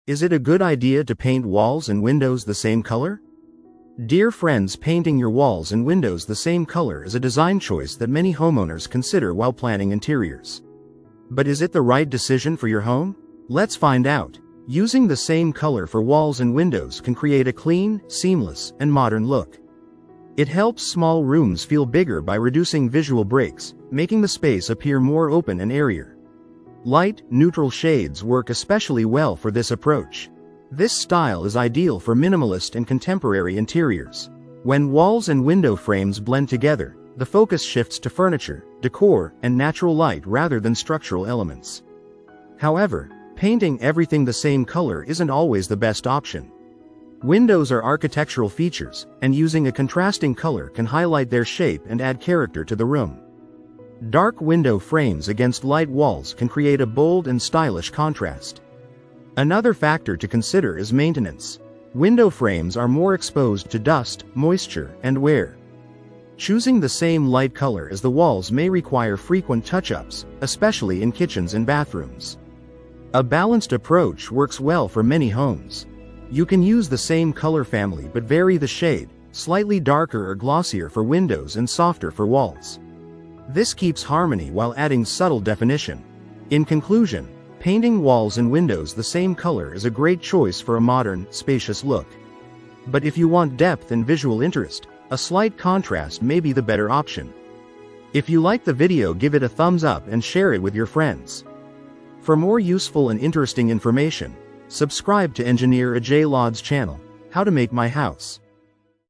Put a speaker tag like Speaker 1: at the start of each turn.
Speaker 1: Is it a good idea to paint walls and windows the same color? Dear friends, painting your walls and windows the same color is a design choice that many homeowners consider while planning interiors. But is it the right decision for your home? Let's find out. Using the same color for walls and windows can create a clean, seamless, and modern look. It helps small rooms feel bigger by reducing visual breaks, making the space appear more open and airier. Light, neutral shades work especially well for this approach. This style is ideal for minimalist and contemporary interiors. When walls and window frames blend together, the focus shifts to furniture, decor, and natural light rather than structural elements. However, painting everything the same color isn't always the best option. Windows are architectural features, and using a contrasting color can highlight their shape and add character to the room. Dark window frames against light walls can create a bold and stylish contrast. Another factor to consider is maintenance. Window frames are more exposed to dust, moisture, and wear. Choosing the same light color as the walls may require frequent touch-ups, especially in kitchens and bathrooms. A balanced approach works well for many homes. You can use the same color family but vary the shade, slightly darker or glossier for windows and softer for walls. This keeps harmony while adding subtle definition. In conclusion, painting walls and windows the same color is a great choice for a modern, spacious look. But if you want depth and visual interest, a slight contrast may be the better option. If you like the video, give it a thumbs up and share it with your friends. For more useful and interesting information, subscribe to Engineer Ajay Lod's channel, How to Make My House.